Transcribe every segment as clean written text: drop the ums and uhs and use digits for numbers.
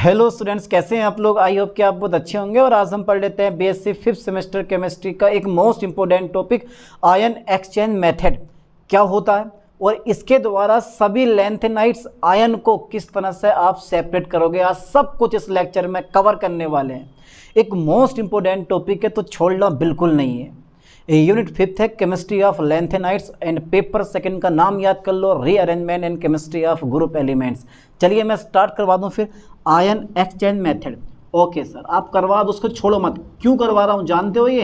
Hello students, कैसे हैं आप लोग। आई होप कि आप बहुत अच्छे होंगे। और आज हम पढ़ लेते हैं बीएससी 5th सेमेस्टर केमिस्ट्री का एक most important topic, ion exchange method क्या होता है और इसके द्वारा सभी लैंथेनाइड्स आयन को किस तरह से आप सेपरेट करोगे। आज सब कुछ इस लेक्चर में कवर करने वाले हैं। एक मोस्ट इंपॉर्टेंट टॉपिक है तो छोड़ना बिल्कुल नहीं है। यूनिट 5th है chemistry of lanthanides and paper second का नाम याद कर लो, rearrangement and chemistry of group elements. चलिए मैं स्टार्ट करवा दूं फिर ion exchange method. Okay sir, आप करवा दो, उसको छोड़ो मत। क्यों करवा रहा हूँ जानते हो ये?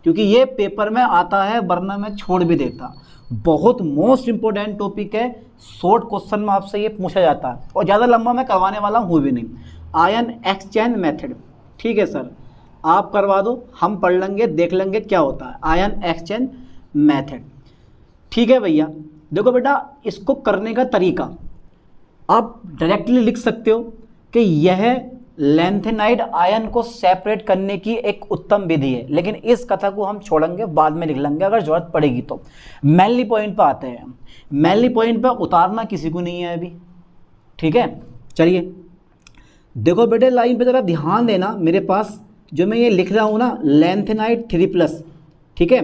क्योंकि ये पेपर में आता है, वरना मैं छोड़ भी देता। बहुत मोस्ट इंपॉर्टेंट टॉपिक है, शॉर्ट क्वेश्चन में आपसे ये पूछा जाता है और ज़्यादा लंबा मैं करवाने वाला हूँ भी नहीं। आयन एक्सचेंज मेथड, ठीक है सर, आप करवा दो, हम पढ़ लेंगे, देख लेंगे क्या होता है आयन एक्सचेंज मेथड। ठीक है भैया, देखो बेटा, इसको करने का तरीका आप डायरेक्टली लिख सकते हो कि यह लैंथेनाइड आयन को सेपरेट करने की एक उत्तम विधि है, लेकिन इस कथा को हम छोड़ेंगे, बाद में लिख लेंगे अगर जरूरत पड़ेगी तो। मेनली पॉइंट पर आते हैं। मेनली पॉइंट पर उतारना किसी को नहीं है अभी, ठीक है। चलिए देखो बेटे, लाइन पे ज़रा ध्यान देना। मेरे पास जो मैं ये लिख रहा हूँ ना, लैंथेनाइड 3+, ठीक है,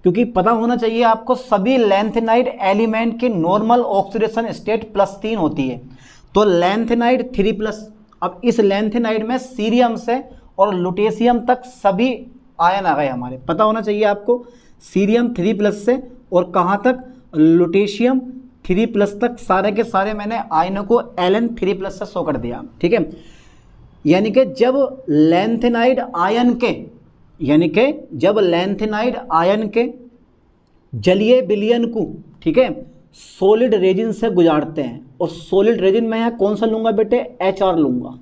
क्योंकि पता होना चाहिए आपको सभी लैंथेनाइड एलिमेंट की नॉर्मल ऑक्सीडेशन स्टेट +3 होती है। तो लैंथेनाइड 3+, अब इस लैंथेनाइड में सीरियम से और लुटेशियम तक सभी आयन आ गए हमारे, पता होना चाहिए आपको। सीरियम 3+ से और कहाँ तक, लुटेशियम 3+ तक, सारे के सारे मैंने आयनों को Ln 3+ से शो कर दिया, ठीक है। यानी कि जब लैंथेनाइड आयन के जलीय विलयन को, ठीक है, सॉलिड रेजिन से गुजारते हैं। और सॉलिड रेजिन में यहाँ कौन सा लूँगा बेटे, HR लूँगा,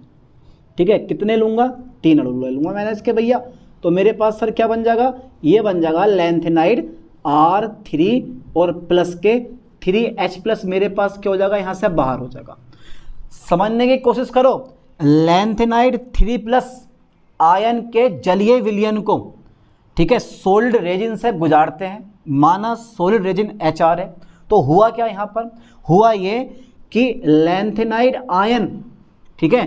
ठीक है। कितने लूँगा, 3 अणु लूँगा मैंने इसके भैया। तो मेरे पास सर क्या बन जाएगा, ये बन जाएगा लैंथेनाइड R3 और प्लस के 3H+ मेरे पास क्या हो जाएगा, यहाँ से बाहर हो जाएगा। समझने की कोशिश करो, लैंथेनाइड 3+ आयन के जलीय विलयन को, ठीक है, सॉलिड रेजिन से गुजारते हैं। माना सॉलिड रेजिन HR है, तो हुआ क्या यहाँ पर, हुआ ये कि लैंथेनाइड आयन, ठीक है,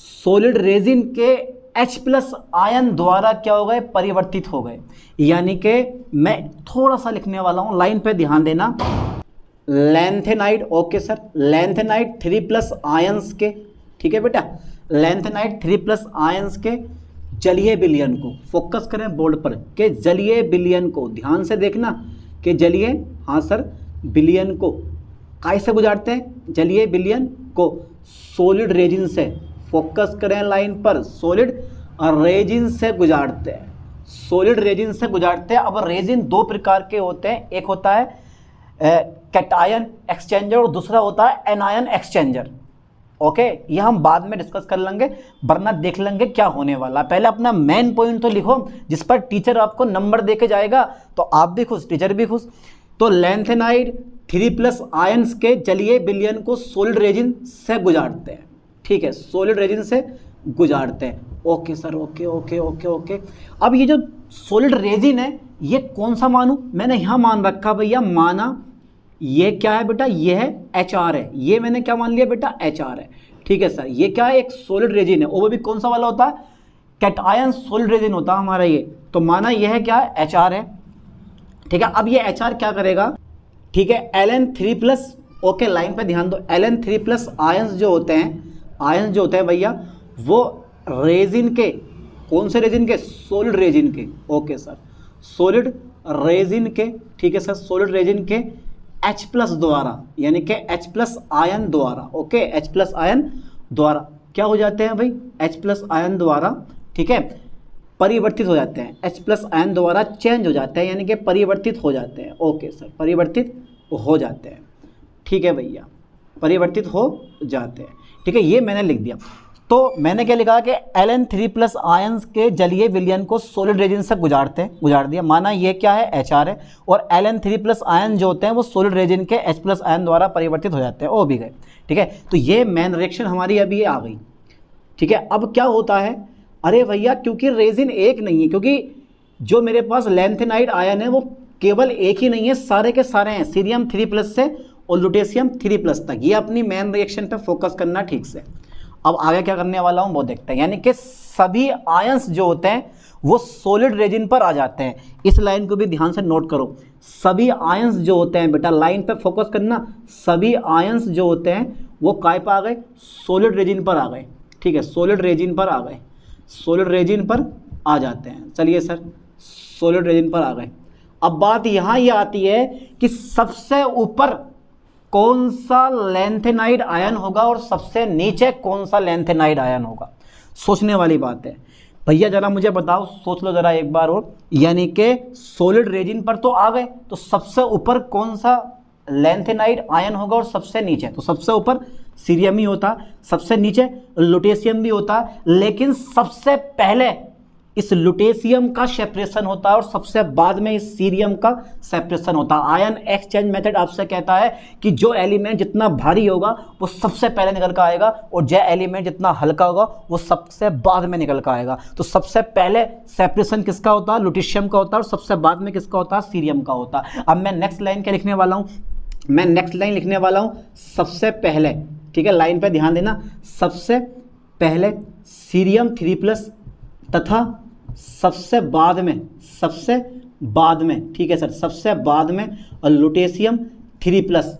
सॉलिड रेजिन के H+ आयन द्वारा क्या हो गए, परिवर्तित हो गए। यानी कि मैं थोड़ा सा लिखने वाला हूँ, लाइन पे ध्यान देना। Lanthanide, okay sir, lanthanide 3+ ions के, ठीक है बेटा, लैंथेनाइड 3+ आयंस के जलीय विलयन को, फोकस करें बोर्ड पर, के जलीय विलयन को ध्यान से देखना कि जलीय, हाँ सर, विलयन को कैसे गुजारते हैं, जलीय विलयन को सॉलिड रेजिन से, फोकस करें लाइन पर, सॉलिड रेजिन से गुजारते हैं, सॉलिड रेजिन से गुजारते हैं। अब रेजिन 2 प्रकार के होते हैं, एक होता है कैटायन एक्सचेंजर और दूसरा होता है एनायन एक्सचेंजर। ओके, ये हम बाद में डिस्कस कर लेंगे, वरना देख लेंगे क्या होने वाला। पहले अपना मेन पॉइंट तो लिखो, जिस पर टीचर आपको नंबर देके जाएगा तो आप भी खुश, टीचर भी खुश। तो लैंथेनाइड 3+ आयंस के जलीय विलयन को सॉलिड रेजिन से गुजारते हैं, ठीक है, सॉलिड रेजिन से गुजारते हैं। Okay sir, okay okay okay okay. अब ये जो सॉलिड रेजिन है, ये कौन सा मानूं, मैंने यहाँ मान रखा भैया, माना ये क्या है बेटा, ये है HR है, ये मैंने क्या मान लिया बेटा, HR है, ठीक है सर। ये क्या है, एक सॉलिड रेजिन है, वो भी कौन सा वाला होता है, कैटायन सॉलिड रेजिन होता है हमारा ये। तो माना ये है क्या है, HR है, ठीक है। अब ये HR क्या करेगा, ठीक है, Ln 3+, ओके, लाइन पे ध्यान दो। Ln 3+ आयंस जो होते हैं भैया, वो रेजिन के, कौन से रेजिन के, सॉलिड रेजिन के, ओके सर, सॉलिड रेजिन के, ठीक है सर, सॉलिड रेजिन के H+ द्वारा, यानी कि H+ आयन द्वारा, ओके, H+ आयन द्वारा क्या हो जाते हैं भाई, H+ आयन द्वारा, ठीक है, परिवर्तित हो जाते हैं, H+ आयन द्वारा चेंज हो जाते हैं, यानी कि परिवर्तित हो जाते हैं। ओके सर, परिवर्तित हो जाते हैं, ठीक है भैया, परिवर्तित हो जाते हैं, ठीक है। ये मैंने लिख दिया। तो मैंने क्या लिखा कि Ln 3+ आयंस के जलीय विलयन को सॉलिड रेजिन से गुजार दिया। माना ये क्या है, HR है, और Ln 3+ आयन जो होते हैं वो सॉलिड रेजिन के H+ आयन द्वारा परिवर्तित हो जाते हैं, वो भी गए, ठीक है। तो ये मेन रिएक्शन हमारी अभी आ गई, ठीक है। अब क्या होता है, अरे भैया, क्योंकि रेजिन एक नहीं है, क्योंकि जो मेरे पास लैंथेनाइड आयन है वो केवल एक ही नहीं है, सारे के सारे हैं, सीरियम 3+ से और लुटेशियम 3+ तक। ये अपनी मेन रिएक्शन पे फोकस करना ठीक से। अब आगे क्या करने वाला हूँ वो देखते हैं। यानी कि सभी आयंस जो होते हैं वो सॉलिड रेजिन पर आ जाते हैं। इस लाइन को भी ध्यान से नोट करो। सभी आयंस जो होते हैं, बेटा लाइन पे फोकस करना, सभी आयंस जो होते हैं वो काय पर आ गए, सॉलिड रेजिन पर आ गए। ठीक है, सॉलिड रेजिन पर आ गए, सॉलिड रेजिन पर आ जाते हैं। चलिए सर, सॉलिड रेजिन पर आ गए। अब बात यहाँ ये आती है कि सबसे ऊपर कौन सा लैंथेनाइड आयन होगा और सबसे नीचे कौन सा लैंथेनाइड आयन होगा। सोचने वाली बात है भैया, जरा मुझे बताओ, सोच लो जरा एक बार और। यानी कि सॉलिड रेजिन पर तो आ गए, तो सबसे ऊपर कौन सा लैंथेनाइड आयन होगा और सबसे नीचे, तो सबसे ऊपर सीरियम ही होता, सबसे नीचे लुटेशियम भी होता, लेकिन सबसे पहले इस लुटेशियम का सेपरेशन होता है और सबसे बाद में इस सीरियम का सेपरेशन होता है। आयन एक्सचेंज मेथड आपसे कहता है कि जो एलिमेंट जितना भारी होगा वो सबसे पहले निकल कर आएगा और जो एलिमेंट जितना हल्का होगा वो सबसे बाद में निकल कर आएगा। तो सबसे पहले सेपरेशन किसका होता है, लुटेशियम का होता है, और सबसे बाद में किसका होता है, सीरियम का होता है। अब मैं नेक्स्ट लाइन क्या लिखने वाला हूँ, मैं नेक्स्ट लाइन लिखने वाला हूँ सबसे पहले। ठीक है, लाइन पे ध्यान देना, सबसे पहले सीरियम 3+ तथा सबसे बाद में, सबसे बाद में, ठीक है सर, सबसे बाद में और लुटेशियम 3+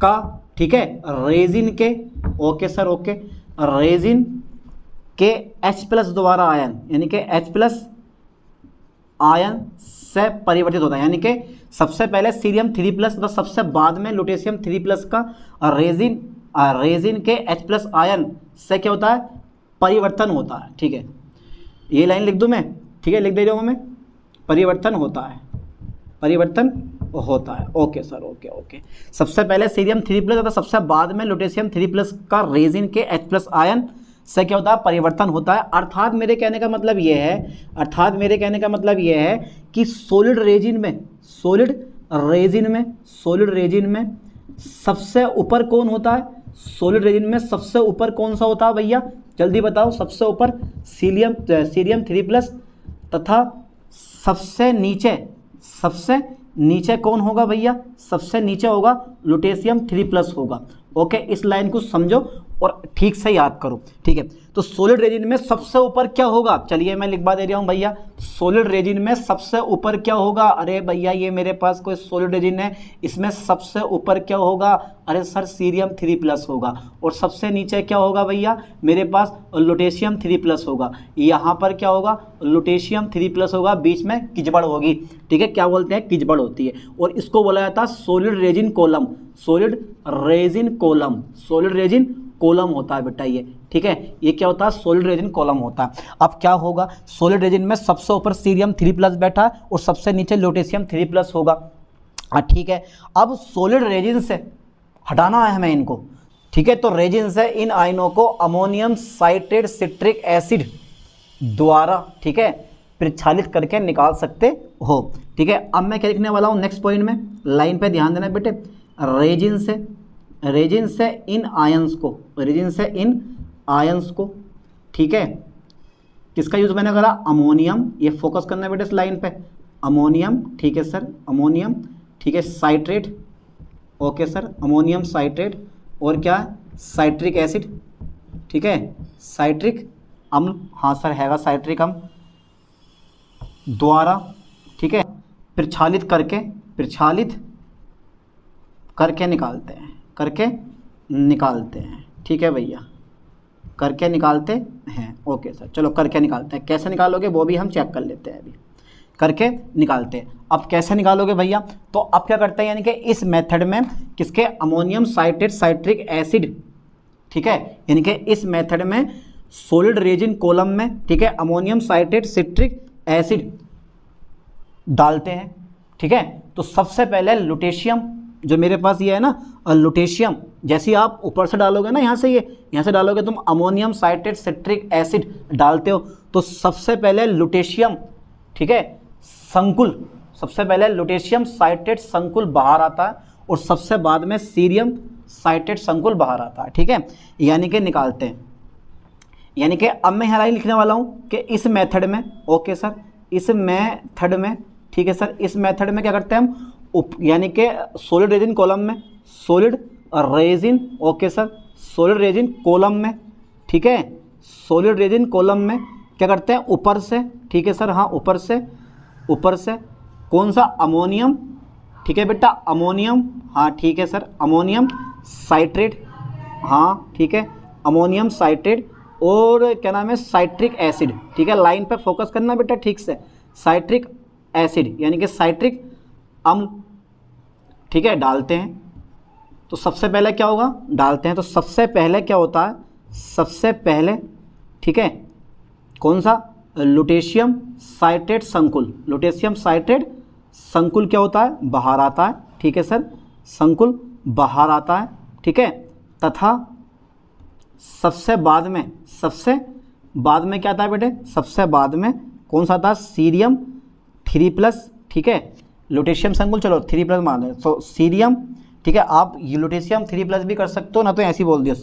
का, ठीक है, रेजिन के, ओके सर ओके, रेजिन के H+ द्वारा आयन, यानी कि H+ आयन से परिवर्तित होता है। यानी कि सबसे पहले सीरियम 3+ तो सबसे बाद में लुटेशियम 3+ का रेजिन के H+ आयन से क्या होता है, परिवर्तन होता है। ठीक है, ये लाइन लिख दूं मैं, ठीक है, लिख दे रहा हूँ मैं, परिवर्तन होता है, परिवर्तन होता है। Okay sir okay okay. सबसे पहले सीरियम 3+ तथा सबसे बाद में लुटेशियम 3+ का रेजिन के H+ आयन से क्या होता है, परिवर्तन होता है। अर्थात मेरे कहने का मतलब ये है, अर्थात मेरे कहने का मतलब ये है कि सॉलिड रेजिन में, सॉलिड रेजिन में, सॉलिड रेजिन में सबसे ऊपर कौन होता है, सॉलिड रेजिन में सबसे ऊपर कौन सा होता है भैया, जल्दी बताओ। सबसे ऊपर सीरियम 3+ तथा सबसे नीचे, सबसे नीचे कौन होगा भैया, सबसे नीचे होगा लुटेशियम 3+ होगा। ओके, इस लाइन को समझो और ठीक से याद करो। ठीक है, तो सॉलिड रेजिन में सबसे ऊपर क्या होगा, चलिए मैं लिखवा दे रहा हूँ भैया, सॉलिड रेजिन में सबसे ऊपर क्या होगा। अरे भैया ये मेरे पास कोई सॉलिड रेजिन है, इसमें सबसे ऊपर क्या होगा, अरे सर सीरियम 3+ होगा, और सबसे नीचे क्या होगा भैया, मेरे पास लुटेशियम 3+ होगा। यहाँ पर क्या होगा, लुटेशियम 3+ होगा, बीच में किजबड़ होगी। ठीक है, क्या बोलते हैं, किजबड़ होती है, और इसको बोला जाता है solid resin column, solid resin column, solid resin column होता है बेटा ये। ठीक है, ये क्या होता है, सॉलिड रेजिन कॉलम होता है। अब क्या होगा, सॉलिड रेजिन में सबसे ऊपर सीरियम 3+ बैठा है और सबसे नीचे लुटेशियम 3+ होगा। ठीक है, अब सॉलिड रेजिन से हटाना है हमें इनको। ठीक है, तो रेजिन से इन आयनों को अमोनियम साइट्रेट सिट्रिक एसिड द्वारा, ठीक है, प्रक्षालित करके निकाल सकते हो। ठीक है, अब मैं क्या लिखने वाला हूँ नेक्स्ट पॉइंट में, लाइन पे ध्यान देना बेटे। रेजिन से इन आयंस को, रेजिन से इन आयंस को, ठीक है, किसका यूज मैंने करा, अमोनियम, ये फोकस करना है बेटे इस लाइन पे, अमोनियम, ठीक है सर, अमोनियम, ठीक है, citrate, okay sir, ammonium citrate, और क्या, साइट्रिक एसिड, ठीक है, साइट्रिक अम्ल, हाँ सर हैगा साइट्रिक अम्ल द्वारा, ठीक है, प्रक्षालित करके निकालते हैं, करके निकालते हैं। ठीक है भैया, करके निकालते हैं। ओके सर, चलो करके निकालते हैं, कैसे निकालोगे वो भी हम चेक कर लेते हैं अभी, करके निकालते हैं। अब कैसे निकालोगे भैया, तो अब क्या करते हैं, यानी कि इस मेथड में किसके, अमोनियम साइट्रेट साइट्रिक एसिड, ठीक है, यानी कि इस मेथड में सॉलिड रेजिन कॉलम में, ठीक है, अमोनियम साइट्रेट सिट्रिक एसिड डालते हैं। ठीक है, तो सबसे पहले लुटेशियम जो मेरे पास ये है ना, लुटेशियम, जैसे आप ऊपर से डालोगे ना, यहाँ से ये, यहाँ से डालोगे तुम अमोनियम साइट्रेट सिट्रिक एसिड डालते हो, तो सबसे पहले लुटेशियम, ठीक है, संकुल, सबसे पहले लुटेशियम साइट्रेट संकुल बाहर आता है और सबसे बाद में सीरियम साइट्रेट संकुल बाहर आता है। ठीक है, यानी कि निकालते हैं, यानी कि अब मैं यहाँ लिखने वाला हूँ कि इस मेथड में, ओके सर, इस मेथड में, ठीक है सर, इस मेथड में क्या करते हैं हम, यानी कि सॉलिड रेजिन कॉलम में, solid resin, okay sir, solid resin column में, ठीक है, सॉलिड रेजिन कॉलम में क्या करते हैं, ऊपर से, ठीक है सर, हाँ ऊपर से कौन सा, अमोनियम, ठीक है बेटा, अमोनियम, हाँ ठीक है सर, अमोनियम साइट्रेट, हाँ ठीक है, अमोनियम साइट्रेट, और क्या नाम है, साइट्रिक एसिड, ठीक है, लाइन पे फोकस करना बेटा ठीक से, साइट्रिक एसिड यानी कि साइट्रिक अम्ल, ठीक है, डालते हैं। तो सबसे पहले क्या होगा, डालते हैं तो सबसे पहले क्या होता है, सबसे पहले, ठीक है, कौन सा, लुटेशियम साइट्रेट संकुल, लुटेशियम साइट्रेट संकुल क्या होता है, बाहर आता है, ठीक है सर, संकुल बाहर आता है, ठीक है, तथा सबसे बाद में क्या आता है बेटे, सबसे बाद में कौन सा आता है, सीरियम 3+, ठीक है, लुटेशियम संकुल, चलो 3+ मान लें, तो सीरियम, ठीक है, आप लुटेशियम 3+ भी कर सकते हो ना, तो ऐसे ही बोल दिया,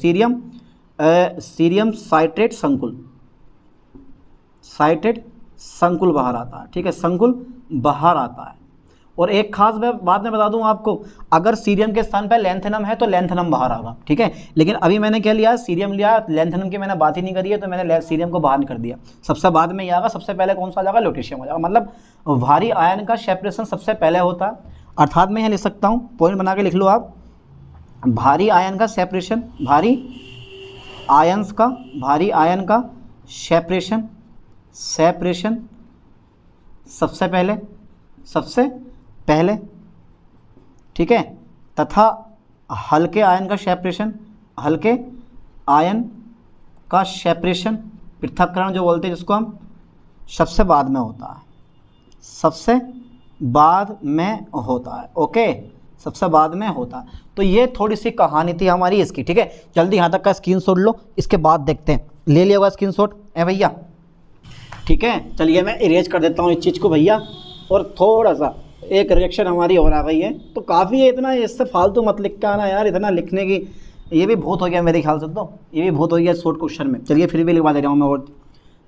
सीरियम साइट्रेट संकुल बाहर आता है, ठीक है, संकुल बाहर आता है। और एक खास बात मैं बता दूं आपको, अगर सीरियम के स्थान पर लैंथेनम है तो लैंथेनम बाहर आएगा, ठीक है, लेकिन अभी मैंने क्या लिया, सीरियम लिया, लैंथेनम की मैंने बात ही नहीं करी है, तो मैंने सीरियम को बाहर कर दिया, सबसे बाद में ये आएगा, सबसे पहले कौन सा आ जाएगा, लुटेशियम आ जाएगा। मतलब भारी आयन का सेपरेशन सबसे पहले होता है, अर्थात मैं यहाँ लिख सकता हूँ, पॉइंट बना के लिख लो आप, भारी आयन का सेपरेशन, भारी आयन का सेपरेशन सबसे पहले, ठीक है, तथा हल्के आयन का सेपरेशन, पृथक्करण जो बोलते हैं, जिसको हम सबसे बाद में होता है, ओके, सबसे बाद में होता है। तो ये थोड़ी सी कहानी थी हमारी इसकी, ठीक है, जल्दी यहाँ तक का स्क्रीनशॉट लो, इसके बाद देखते हैं, ले लिया होगा स्क्रीनशॉट ए भैया, ठीक है। चलिए मैं इरेज कर देता हूँ इस चीज़ को भैया, और थोड़ा सा एक रिएक्शन हमारी और आ गई है, तो काफ़ी है, इतना इससे फालतू मत लिख के आना यार, इतना लिखने की ये भी बहुत हो गया मेरे ख्याल से, तो ये भी बहुत हो गया शॉर्ट क्वेश्चन में। चलिए फिर भी लिखवा दे रहा हूँ मैं। और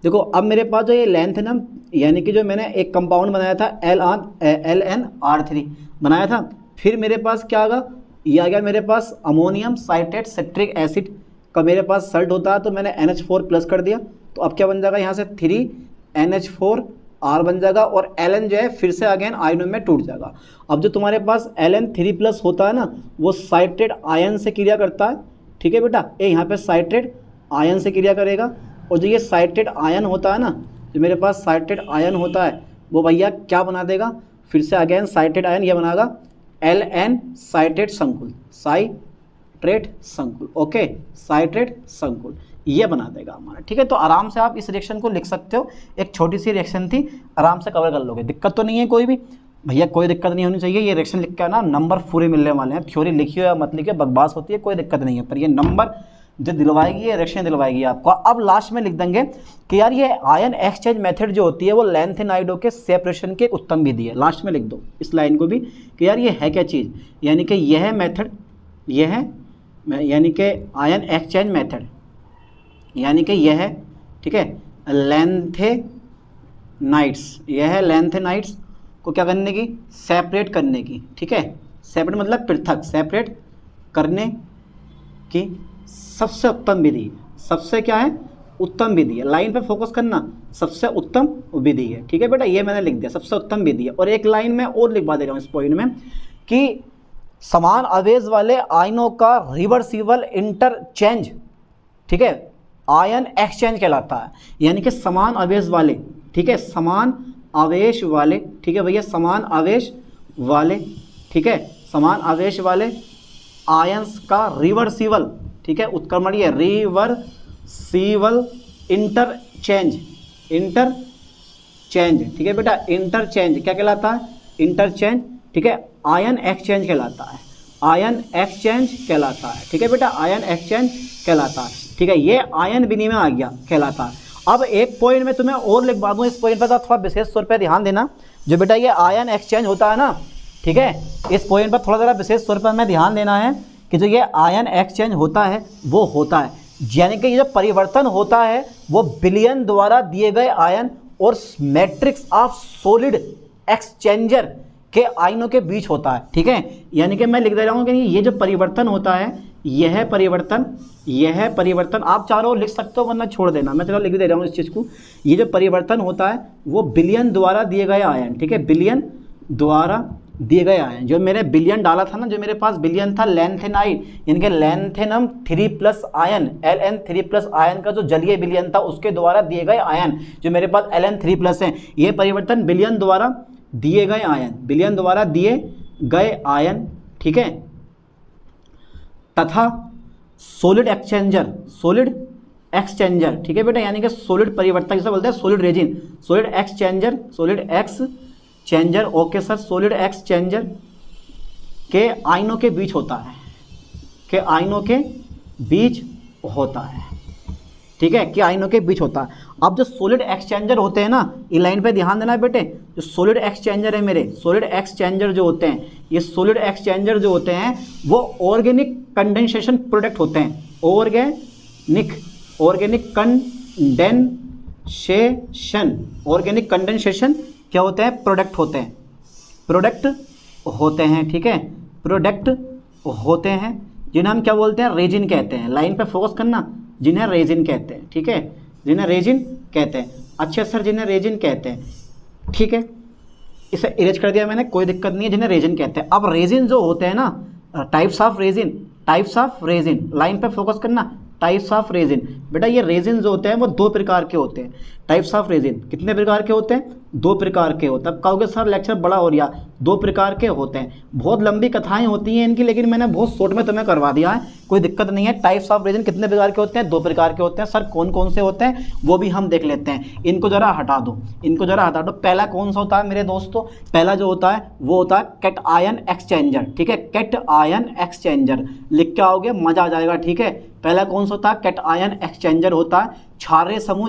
देखो अब मेरे पास जो ये लैंथेनम यानी कि जो मैंने एक कंपाउंड बनाया था LnR3 बनाया था, फिर मेरे पास क्या आ गया, ये आ गया मेरे पास अमोनियम साइट्रेट सिट्रिक एसिड का मेरे पास सल्ट होता है, तो मैंने NH4+ कर दिया, तो अब क्या बन जाएगा, यहाँ से 3NH4R बन जाएगा, और Ln जो है फिर से अगेन आयनों में टूट जाएगा। अब जो तुम्हारे पास Ln3+ होता है ना, वो साइट्रेट आयन से क्रिया करता है, ठीक है बेटा, ये यहाँ पे साइट्रेट आयन से क्रिया करेगा, और जो ये साइट्रेट आयन होता है ना, जो मेरे पास साइट्रेट आयन होता है, वो भैया क्या बना देगा, फिर से अगेन साइट्रेट आयन ये बनाएगा Ln साइट्रेट संकुल, ओके, साइट्रेट संकुल ये बना देगा हमारा, ठीक है। तो आराम से आप इस रिएक्शन को लिख सकते हो, एक छोटी सी रिएक्शन थी, आराम से कवर कर लोगे, दिक्कत तो नहीं है कोई भी भैया, कोई दिक्कत नहीं होनी चाहिए। ये रिएक्शन लिख के ना नंबर पूरे मिलने वाले हैं, थ्योरी लिखिए या मत लिखिए, बकवास होती है, कोई दिक्कत नहीं है, पर ये नंबर जो दिलवाएगी, ये रिएक्शन दिलवाएगी आपको। अब लास्ट में लिख देंगे कि यार ये आयन एक्सचेंज मेथड जो होती है वो लैंथेनाइडों के सेपरेशन की एक उत्तम विधि है। लास्ट में लिख दो इस लाइन को भी कि यार ये है क्या चीज़, यानी कि यह मेथड, यह है यानी कि आयन एक्सचेंज मेथड, यानी कि यह है, ठीक है, लैंथेनाइड्स, यह है लैंथेनाइड्स को क्या करने की, सेपरेट करने की, ठीक है, सेपरेट मतलब पृथक, सेपरेट करने की सबसे उत्तम विधि, सबसे क्या है, उत्तम विधि है। लाइन पे फोकस करना, सबसे उत्तम विधि है, ठीक है बेटा, ये मैंने लिख दिया, सबसे उत्तम विधि है। और एक लाइन में और लिखवा दे रहा हूँ इस पॉइंट में कि समान आवेश वाले आयनों का रिवर्सिबल इंटरचेंज, ठीक है, आयन एक्सचेंज कहलाता है, यानी कि समान आवेश वाले, ठीक है, समान आवेश वाले, ठीक है भैया, समान आवेश वाले, ठीक है, समान आवेश वाले आयंस का रिवर्सिबल, ठीक है, उत्क्रमणीय रिवर्सिबल इंटरचेंज, ठीक है बेटा, इंटरचेंज क्या कहलाता है, इंटरचेंज, ठीक है, आयन एक्सचेंज कहलाता है, आयन एक्सचेंज कहलाता है, ठीक है बेटा, आयन एक्सचेंज कहलाता है, ठीक है, ये आयन विनिमय आ गया कहलाता है। अब एक पॉइंट में तुम्हें और लिखवा दूँ, इस पॉइंट पर तो थोड़ा विशेष तौर पर ध्यान देना, जो बेटा ये आयन एक्सचेंज होता है ना, ठीक है, इस पॉइंट पर थोड़ा ज़रा विशेष तौर पर हमें ध्यान देना है कि जो ये आयन एक्सचेंज होता है वो होता है, यानी कि ये जो परिवर्तन होता है वो विलयन द्वारा दिए गए आयन और मैट्रिक्स ऑफ सॉलिड एक्सचेंजर के आयनों के बीच होता है, ठीक है, यानी कि मैं लिख दे रहा हूँ कि ये जो परिवर्तन होता है यह परिवर्तन आप चारों लिख सकते हो वरना छोड़ देना, मैं चलो लिख दे रहा हूँ इस चीज़ को। ये जो परिवर्तन होता है वो बिलियन द्वारा दिए गए आयन, ठीक है, बिलियन द्वारा दिए गए आयन। जो मेरे बिलियन डाला था ना, जो मेरे पास बिलियन था लैंथेनाइड, यानी कि लैंथेनम 3+ आयन, Ln3+ आयन का जो जलीय बिलियन था उसके द्वारा दिए गए आयन, जो मेरे पास Ln3+ है, ये परिवर्तन बिलियन द्वारा दिए गए आयन, बिलियन द्वारा दिए गए आयन, ठीक है, तथा सॉलिड एक्सचेंजर, ठीक है बेटा, यानी कि सॉलिड परिवर्तक जिसे बोलते हैं solid resin, solid exchanger, okay sir, solid exchanger के आयनों के बीच होता है, ठीक है, कि आयनों के बीच होता है। अब जो सॉलिड एक्सचेंजर होते हैं ना, ये लाइन पे ध्यान देना बेटे, जो सॉलिड एक्सचेंजर है मेरे, सॉलिड एक्सचेंजर जो होते हैं, ये सॉलिड एक्सचेंजर जो होते हैं वो ऑर्गेनिक कंडेंसेशन प्रोडक्ट होते हैं, ऑर्गेनिक कंडेंसेशन क्या होते हैं, प्रोडक्ट होते हैं, ठीक है, प्रोडक्ट होते हैं, जिन्हें हम क्या बोलते हैं, रेजिन कहते हैं। लाइन पे फोकस करना, जिन्हें रेजिन कहते हैं, ठीक है, जिन्हें रेजिन कहते हैं। अच्छा सर, जिन्हें रेजिन कहते हैं, ठीक है, इसे इरेज कर दिया मैंने, कोई दिक्कत नहीं है, जिन्हें रेजिन कहते हैं। अब रेजिन जो होते हैं ना, टाइप्स ऑफ रेजिन, लाइन पे फोकस करना, टाइप्स ऑफ रेजिन। बेटा ये रेजिन जो होते हैं वो 2 प्रकार के होते हैं। टाइप्स ऑफ रेजिन कितने प्रकार के होते हैं, 2 प्रकार के होते हैं। अब कहोगे सर लेक्चर बड़ा हो गया, 2 प्रकार के होते हैं, बहुत लंबी कथाएं होती हैं इनकी, लेकिन मैंने बहुत शॉर्ट में तुम्हें करवा दिया है, कोई दिक्कत नहीं है। टाइप्स ऑफ रेजिन कितने प्रकार के होते हैं, 2 प्रकार के होते हैं। सर कौन कौन से होते हैं वो भी हम देख लेते हैं। इनको जरा हटा दो। पहला कौन सा होता है मेरे दोस्तों, पहला जो होता है वो होता है कैटआयन एक्सचेंजर, ठीक है, कैटआयन एक्सचेंजर लिख के आओगे मजा आ जाएगा, ठीक है। पहला कौन सा होता है, कैटआयन एक्सचेंजर होता है क्षारीय समूह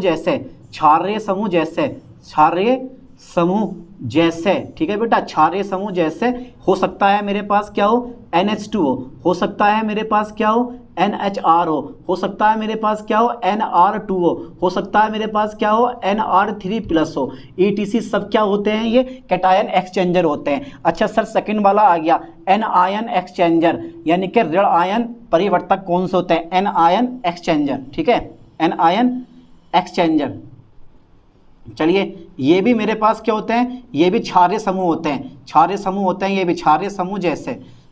जैसे, ठीक है बेटा, क्षारीय समूह जैसे हो सकता है मेरे पास क्या हो, NH2O, हो सकता है मेरे पास क्या हो, NHRO, हो सकता है मेरे पास क्या हो, NR2O, हो सकता है मेरे पास क्या हो, NR3+ हो, ETC सब क्या होते हैं, ये कैटायन एक्सचेंजर होते हैं। अच्छा सर सेकंड वाला आ गया एनआयन एक्सचेंजर, यानी कि ऋण आयन परिवर्तक कौन से होते हैं, एनआयन एक्सचेंजर, ठीक है, एनआयन एक्सचेंजर। चलिए ये भी मेरे पास क्या होते हैं, ये भी क्षारीय समूह होते हैं, ये भी क्षारीय समूह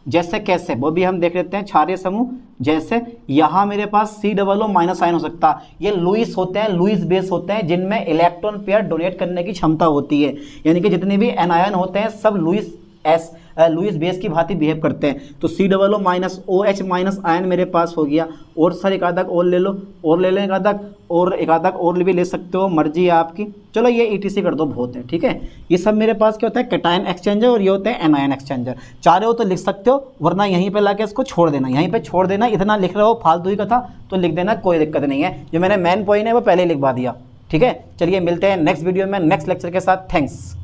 जैसे कैसे वो भी हम देख लेते हैं। क्षारीय समूह जैसे यहाँ मेरे पास COO- आयन हो सकता है, ये लुईस होते हैं, लुईस बेस होते हैं, जिनमें इलेक्ट्रॉन पेयर डोनेट करने की क्षमता होती है, यानी कि जितने भी एनायन होते हैं सब लुईस बेस की भांति बिहेव करते हैं। तो COO- आयन मेरे पास हो गया। और सर एक आधा और ले लो, और ले लें एक आधा और भी ले सकते हो, मर्जी है आपकी। चलो ये ETC कर दो, बहुत है, ठीक है। ये सब मेरे पास क्या होता है, कैटायन एक्सचेंजर, और ये होते हैं एनायन एक्सचेंजर। चाहे हो तो लिख सकते हो, वरना यहीं पे लाके इसको छोड़ देना, इतना लिख रहे हो फालतू ही कथा तो लिख देना, कोई दिक्कत नहीं है। जो मैंने मेन पॉइंट है वो पहले लिखवा दिया, ठीक है। चलिए मिलते हैं नेक्स्ट वीडियो में नेक्स्ट लेक्चर के साथ। थैंक्स।